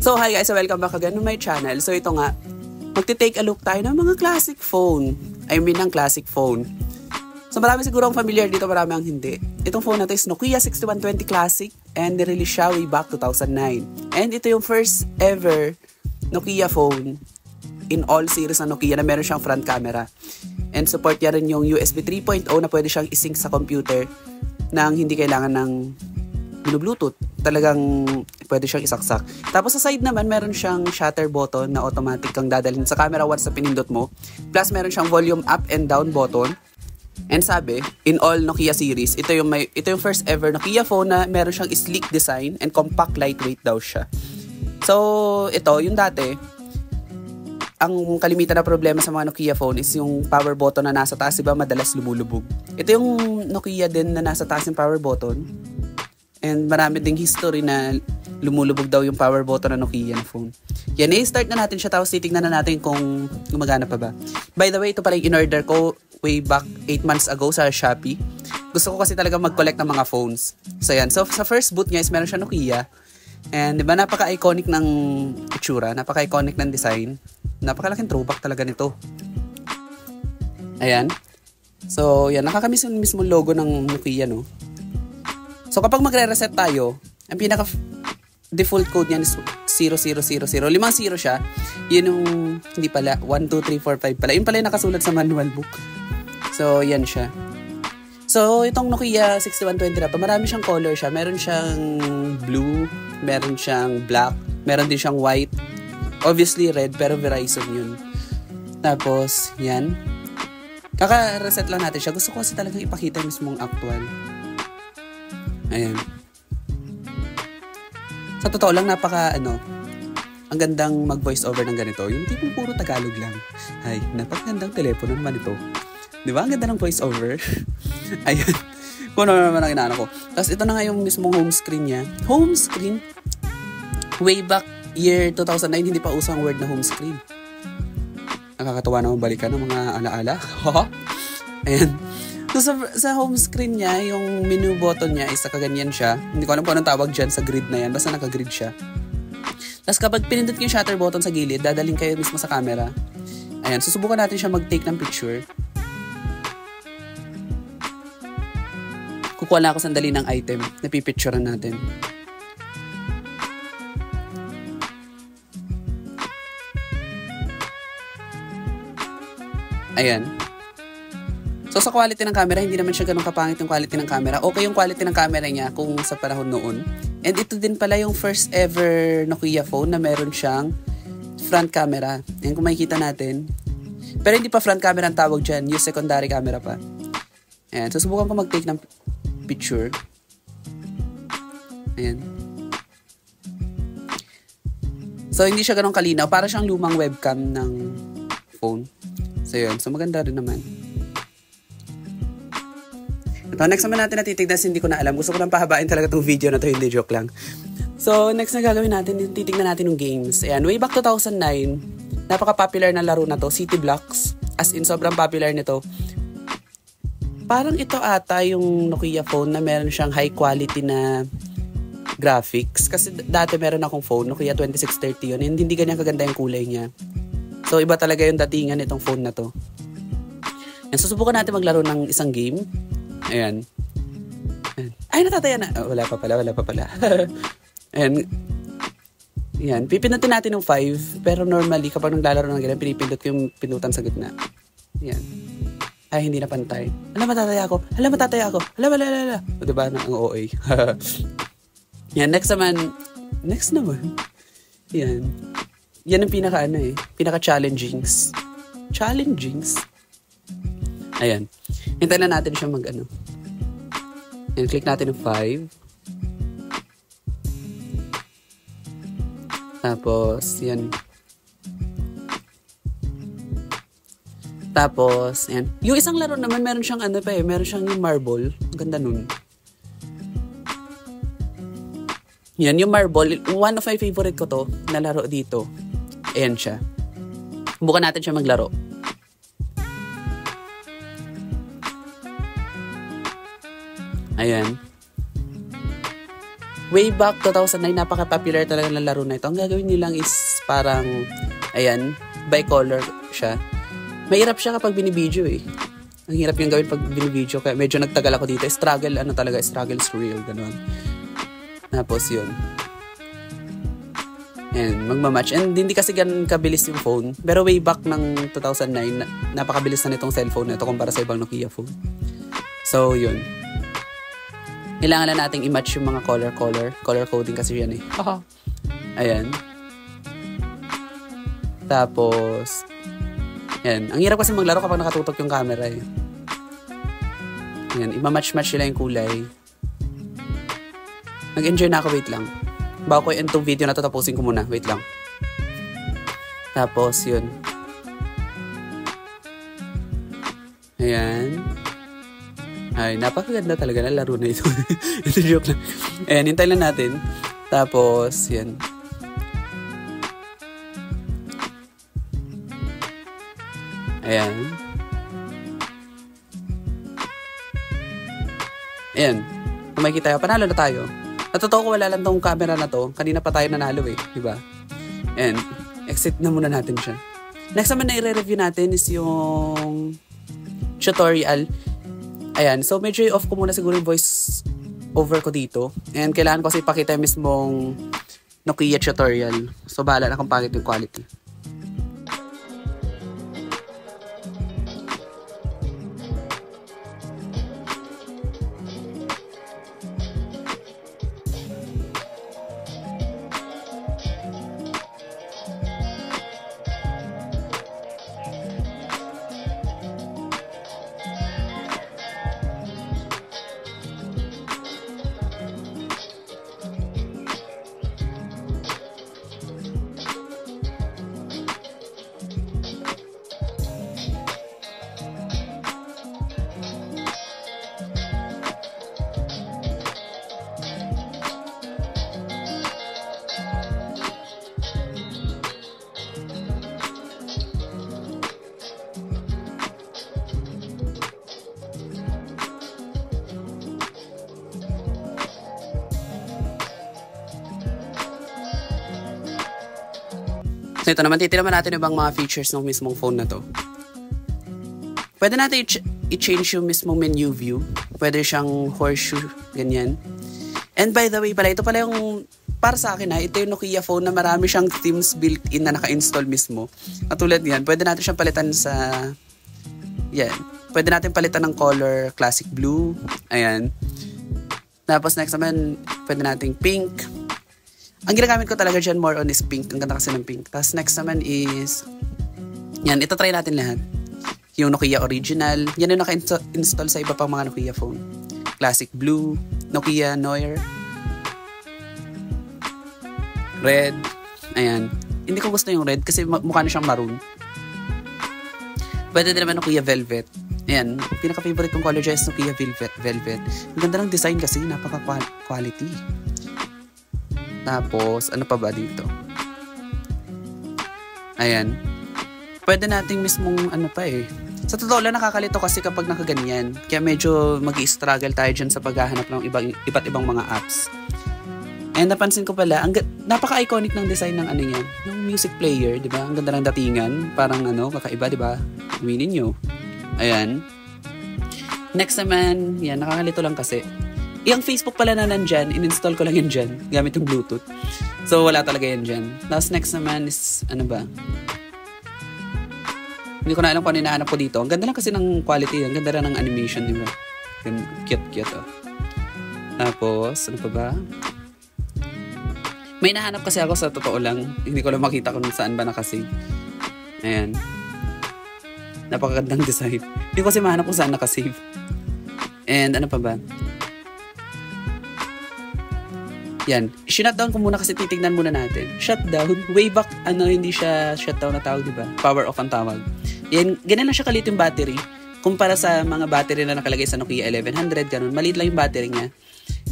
So hi guys, welcome back again to my channel. So ito nga, magte-take a look tayo ng mga classic phone. Ng classic phone. So marami siguro ang familiar dito, marami ang hindi. Itong phone na ito is Nokia 6120 Classic and nirelease siya way back 2009. And ito yung first ever Nokia phone in all series na Nokia na meron siyang front camera. And support niya rin yung USB 3.0 na pwede siyang isync sa computer nang hindi kailangan ng Bluetooth. Talagang pwede siyang isaksak. Tapos sa side naman, meron siyang shutter button na automatic kang dadalhin sa camera once na pinindot mo. Plus, meron siyang volume up and down button. And sabi, in all Nokia series, ito yung first ever Nokia phone na meron siyang sleek design and compact lightweight daw siya. So, ito, yung dati, ang kalimitan na problema sa mga Nokia phone is yung power button na nasa taas, diba, madalas lumulubog. Ito yung Nokia din na nasa taas yung power button. And marami ding history na lumulubog daw yung power button na Nokia na phone. Yan, i-start na natin siya, tapos titignan na natin kung gumagana pa ba. By the way, ito pala yung in-order ko way back 8 months ago sa Shopee. Gusto ko kasi talaga mag-collect ng mga phones. So yan, so sa first boot niya is meron siya Nokia. And diba, napaka-iconic ng itsura, napaka-iconic ng design. Napakalaking throwback talaga nito. Ayan. So yan, nakakamiss yung mismo logo ng Nokia, no? So kapag magre-reset tayo, ang pinaka default code niyan is 0000. 5 0 siya. Yun yung hindi pala 1 2 3 4 5 pala. Yun pala yung nakasulat sa manual book. So yan siya. So itong Nokia 6120 na to, marami siyang color siya. Meron siyang blue, meron siyang black, meron din siyang white. Obviously red, pero Verizon yun. Tapos yan. Kaka-reset lang natin siya. Gusto ko kasi talagang ipakita yung mismong actual. Ayan. Sa totoo lang, ang gandang mag-voice over ng ganito. Yung tipong puro Tagalog lang. Ay, napakagandang telepono naman ito. Di ba? Ang ganda ng voice over. Ayan. Kung ano naman ang inaano ko. Tapos ito na nga yung mismong home screen niya. Home screen? Way back year 2009, hindi pa uso ang word na home screen. Nakakatawa naman balikan ng mga alaala. Ayan. So sa home screen niya, yung menu button niya is nakaganyan siya. Hindi ko alam kung anong tawag dyan sa grid na yan. Basta naka-grid siya. Tapos kapag pinindot yung shutter button sa gilid, dadaling kayo mismo sa camera. Ayan, susubukan natin siya mag-take ng picture. Kukuha lang ako sandali ng item na pipicturean natin. Ayan. So sa quality ng camera, hindi naman siya ganun kapangit yung quality ng camera. Okay yung quality ng camera niya kung sa panahon noon. And ito din pala yung first ever Nokia phone na meron siyang front camera. Yan kung makikita natin. Pero hindi pa front camera ang tawag dyan. Yung secondary camera pa. Ayan. So subukan ko mag-take ng picture. Ayan. So hindi siya ganun kalinaw. Para siyang lumang webcam ng phone. So yun. So maganda rin naman. Ito, next naman natin natitignan, hindi ko na alam. Gusto ko lang pahabain talaga itong video na to, hindi joke lang. So, next na gagawin natin, titignan natin yung games. Ayan, way back 2009, napaka-popular na laro na to, City Blocks. As in, sobrang popular nito. Parang ito ata yung Nokia phone na meron siyang high quality na graphics. Kasi dati meron akong phone, Nokia 2630 yun, and hindi ganyan kaganda yung kulay niya. So, iba talaga yung datingan nitong phone na to. And susubukan natin maglaro ng isang game. Ayan. Ay, natataya na. Oh, wala pa pala. Ayan. Ayan. Pipindutin natin yung 5. Pero normally, kapag naglalaro ng ganyan, pinipindot ko yung pindutan sa gitna. Ayan. Ay, hindi na pantay. Matataya ako. Ala. O, diba? Ang OA. Ayan. Next naman. Ayan. Yan ang pinaka-challengings. Ayan. Hintayin na natin siya mag-ano. Ayan, click natin yung 5. Tapos, yan. Tapos, yan. Yung isang laro naman, meron siyang meron siyang yung marble. Ang ganda nun. Yan, yung marble. One of my favorite ko to, na laro dito. Ayan siya. Bukan natin siya maglaro. Ayan. way back 2009, napaka-popular talaga ng laro na ito. Ang gagawin nilang is parang, ayan, bicolor siya. Mahirap siya kapag binibidyo eh. Ang hirap yung gawin pag binibidyo. Kaya medyo nagtagal ako dito. Struggle, struggle's real, gano'n. Tapos yun. And magmamatch. And hindi kasi ganun kabilis yung phone. Pero way back ng 2009, napakabilis na nitong cellphone na ito kumpara sa ibang Nokia phone. So, yun. Kailangan na nating i-match yung mga color coding kasi yan eh. Ayan. Tapos, yan. Ang hirap kasi maglaro kapag nakatutok yung camera eh. Ayan. Ima-match-match nila yung kulay. Nag-enjoy na ako. Wait lang. Bago ko itong video na to, tapusin ko muna. Wait lang. Tapos, yun. Ayan. Ay, napakaganda talaga na laro na ito. Ito joke lang. Ayan, hintay lang natin. Tapos, yan. Ayan. Ayan. Kung makikita tayo, panalo na tayo. Natotoo ko wala lang tong camera na to. Kanina pa tayo nanalo eh. Diba? And, exit na muna natin siya. Next naman na i-review natin is yung tutorial. Ayan. So, medyo i-off ko muna siguro yung voice over ko dito. And kailangan ko kasi ipakita yung mismong Nokia tutorial. So, bahala na kung pangit yung quality. So ito naman, titiraman natin ibang mga features ng mismong phone na to. Pwede natin i-change yung mismong menu view. Pwede siyang horseshoe, ganyan. And by the way pala, ito pala yung, para sa akin ito yung Nokia phone na marami siyang themes built-in na naka-install mismo. Katulad yan, pwede natin siyang palitan sa, yan. Pwede natin palitan ng color, classic blue. Ayan. Tapos next naman, pwede nating pink. Ang ginagamit ko talaga dyan more on is pink. Ang ganda kasi ng pink. Tapos next naman is, yan, ito try natin lahat. Yung Nokia original. Yan yung naka-install sa iba pang mga Nokia phone. Classic blue, Nokia Noir, red. Ayan. Hindi ko gusto yung red kasi mukha na siyang maroon. Pwede din naman Nokia Velvet. Ayan. Pinaka-favorite kong color dyan is Nokia Velvet. Ang ganda ng design kasi. Napaka-quality. Tapos, ano pa ba dito? Ayan. Pwede nating mismong ano pa eh. Sa totoo lang, nakakalito kasi kapag nakaganyan. Kaya medyo mag-i-struggle tayo dyan sa paghahanap ng iba't ibang mga apps. And napansin ko pala, napaka-iconic ng design ng ano yan. Yung music player, di ba? Ang ganda ng datingan. Parang kakaiba, di ba? Aminin nyo. Ayan. Next naman, yan, nakakalito lang kasi. Yung Facebook pala na nandyan, in-install ko lang yan dyan, gamit yung Bluetooth. So, wala talaga yan dyan. Tapos next naman is, ano ba? Hindi ko na alam kung ano hinahanap ko dito. Ang ganda lang kasi ng quality, ang ganda lang ng animation, di ba? Cute, oh. Tapos, ano pa ba? May nahanap kasi ako sa totoo lang. Hindi ko lang makita kung saan ba nakasave. Ayan. Napakagandang design. Hindi ko kasi mahanap kung saan nakasave. And ano pa ba? Yan. Shutdown ko muna kasi titignan muna natin. Shutdown. Way back, hindi siya shutdown na tawag, diba? Power off ang tawag. Yan. Ganun lang siya kalit yung battery. Kumpara sa mga battery na nakalagay sa Nokia 1100, ganun. Maliit lang yung battery niya.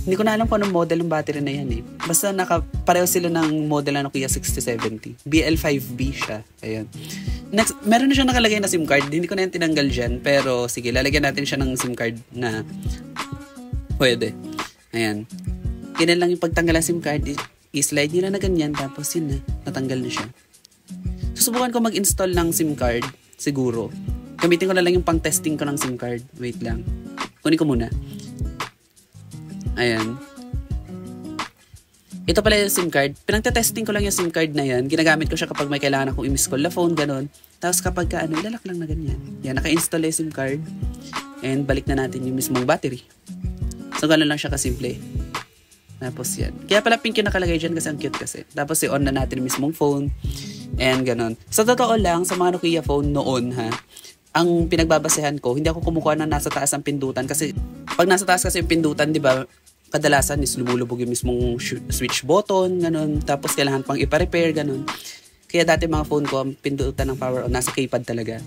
Hindi ko na alam kung anong model ng battery na yan eh. Basta pareho sila ng model na Nokia 6070. BL5B siya. Ayan. Next, meron na siya nakalagay na SIM card. Hindi ko na yan tinanggal dyan. Pero sige, lalagyan natin siya ng SIM card na pwede. Ayan. Ganyan lang yung pagtanggal ng SIM card. I-slide nyo lang na ganyan. Tapos yun na. Natanggal na siya. Susubukan ko mag-install ng SIM card. Siguro. Gamitin ko na lang yung pang-testing ko ng SIM card. Wait lang. Kunin ko muna. Ayan. Ito pala yung SIM card. Pinagte-testing ko lang yung SIM card na yan. Ginagamit ko siya kapag may kailangan akong i-miss call na phone, ganun. Tapos kapag ilalak lang na ganyan. Yan, naka-install yung SIM card. And balik na natin yung mismong battery. So, ganun lang siya kasimple. Tapos yan. Kaya pala pink yung nakalagay dyan kasi ang cute kasi. Tapos i-on na natin yung mismong phone. And ganun. Sa totoo lang, sa mga Nokia phone noon ha, ang pinagbabasehan ko, hindi ako kumukuha ng nasa taas ang pindutan. Kasi pag nasa taas kasi yung pindutan, di ba, kadalasan is lumulubog yung mismong switch button, ganun. Tapos kailangan pang ipa-repair, ganun. Kaya dati mga phone ko, ang pindutan ng power on, nasa keypad talaga.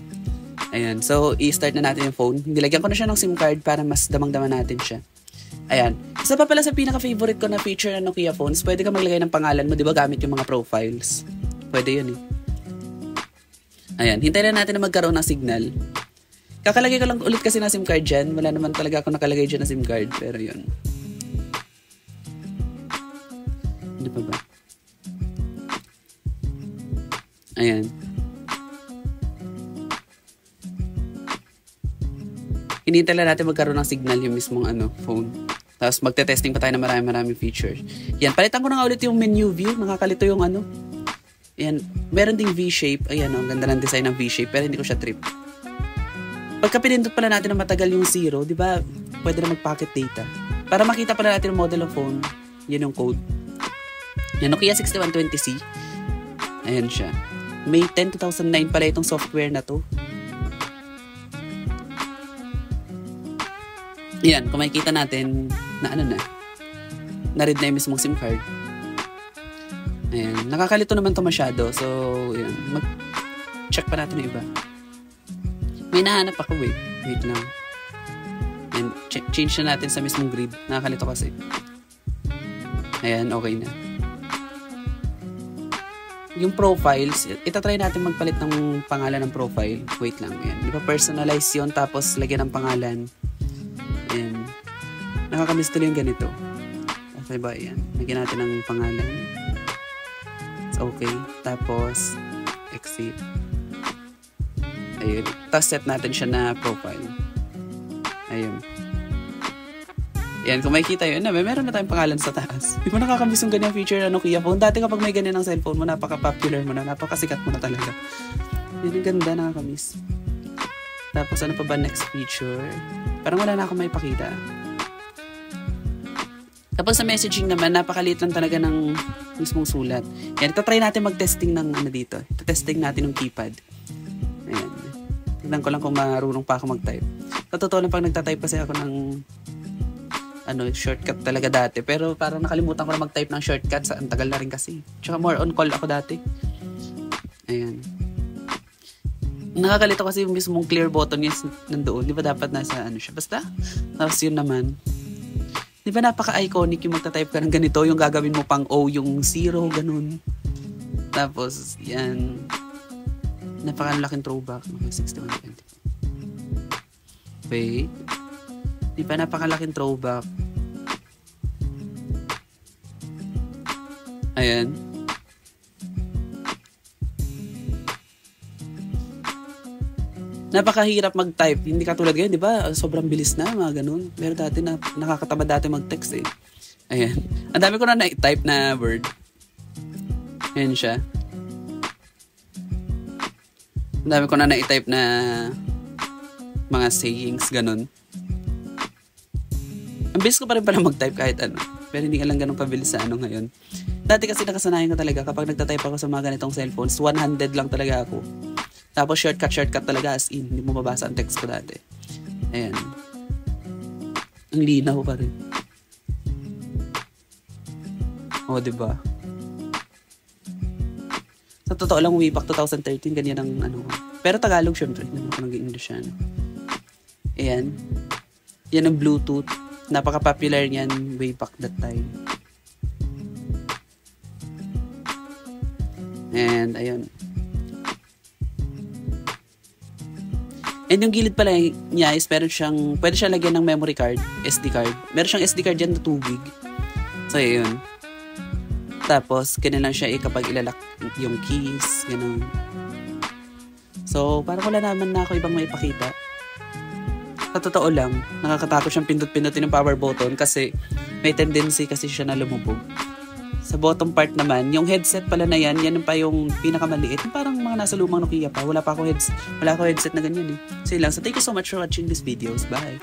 Ayan. So, i-start na natin yung phone. Nilagyan ko na siya ng SIM card para mas damang-dama natin siya. Ayan. Isa pa pala sa pinaka-favorite ko na feature ng Nokia phones, pwede ka maglagay ng pangalan mo, di ba, gamit yung mga profiles. Pwede yun eh. Ayan. Hintayin na natin na magkaroon ng signal. Kakalagay ko lang ulit kasi na SIM card dyan. Wala naman talaga ako nakalagay dyan na SIM card. Pero yun. Ano pa ba? Ayan. Hinihintay lang natin magkaroon ng signal yung mismong phone. Tapos magte-testing pa tayo ng maraming features. Yan, palitan ko na nga ulit yung menu view. Nakakalito yung Yan, meron ding V-shape. Ayan, ang ganda ng design ng V-shape, pero hindi ko siya trip. Pagka pinindot pala natin na matagal yung 0, di ba, pwede na mag-pocket data. Para makita pala natin yung model ng phone, yan yung code. Yan, Nokia 6120C. Ayan siya. May 10, 2009 pala itong software na to. Yan, kung makikita natin na na-read na yung mismong SIM card. Ayan, nakakalito naman to masyado. So, yan, mag-check pa natin yung iba. May nahanap ako, wait lang. And change na natin sa mismong grid. Nakakalito kasi. Ayan, okay na. Yung profiles, itatry natin magpalit ng pangalan ng profile. Wait lang, yan. Ipa-personalize yun, tapos lagyan ng pangalan. Ayan. Nakakamiss tuloy yung ganito. Okay ba, yan. Lagyan natin ng pangalan. It's okay. Tapos, exit. Ayun. Tapos set natin siya na profile. Ayun. Yan, kung makikita yun, meron na tayong pangalan sa taas. Di ba nakakamiss yung ganyang feature na Nokia phone? Dati kapag may ganyan ng cellphone mo, napaka-popular mo na, napakasikat mo na talaga. Yan, yung ganda, nakakamiss. Tapos, ano pa ba next feature? Parang wala na akong may pakita. Tapos sa messaging naman, napakaliit lang talaga ng mismong sulat. Yan, itatry natin mag-testing ng dito. Itatesting natin yung keypad. Ayan. Tignan ko lang kung marunong pa ako mag-type. Sa totoo lang, pag nagtatype kasi ako ng shortcut talaga dati. Pero parang nakalimutan ko na mag-type ng shortcut. Ang tagal na rin kasi. Tsaka more on call ako dati. Ayan. Nakakalito kasi yung mismong clear button niya nandoon. Di ba dapat nasa siya? Basta. Tapos yun naman. Di ba napaka-iconic yung magta-type ka ng ganito. Yung gagawin mo pang O, yung 0, ganun. Tapos, yan. Napaka-laking throwback. Okay, 6120. Wait. Di ba napakalaking throwback? Ayan. Napakahirap mag-type. Hindi katulad ngayon, di ba? Sobrang bilis na, mga ganun. Pero dati nakakatamad dati mag-text eh. Ayan. Ang dami ko na na-type na word. Ayan siya. Ang dami ko na na-type na mga sayings, ganun. Ang bilis ko pa rin pala mag-type kahit Pero hindi ka lang ganun pabilis sa ngayon. Dati kasi nakasanayan ko talaga kapag nagta-type ako sa mga ganitong cellphones, 100 lang talaga ako. Tapos shortcut talaga as in. Hindi mo mabasa ang text ko dati. Ayan. Ang linaw pa rin. O, diba? Sa totoo lang, way back 2013, ganyan ang Pero Tagalog, syempre. Hindi ako nag-English yan. Ayan. Yan ang Bluetooth. Napaka-popular niyan way back that time. And, ayun. And yung gilid pala niya is meron siyang, pwede siya lagyan ng memory card, SD card. Meron siyang SD card dyan na 2 gig. So, So, yun. Tapos, ganun lang siya kapag ilalak yung keys, ganun. So, parang wala naman na ako ibang maipakita. Sa totoo lang, nakakatakot siyang pindot-pindutin ng power button kasi may tendency kasi siya na lumubog. Sa bottom part naman, yung headset pala na yan pa yung pinakamaliit. Parang mga nasa lumang Nokia pa. Wala ako headset na ganyan eh. So, yun lang. So, thank you so much for watching these videos. Bye!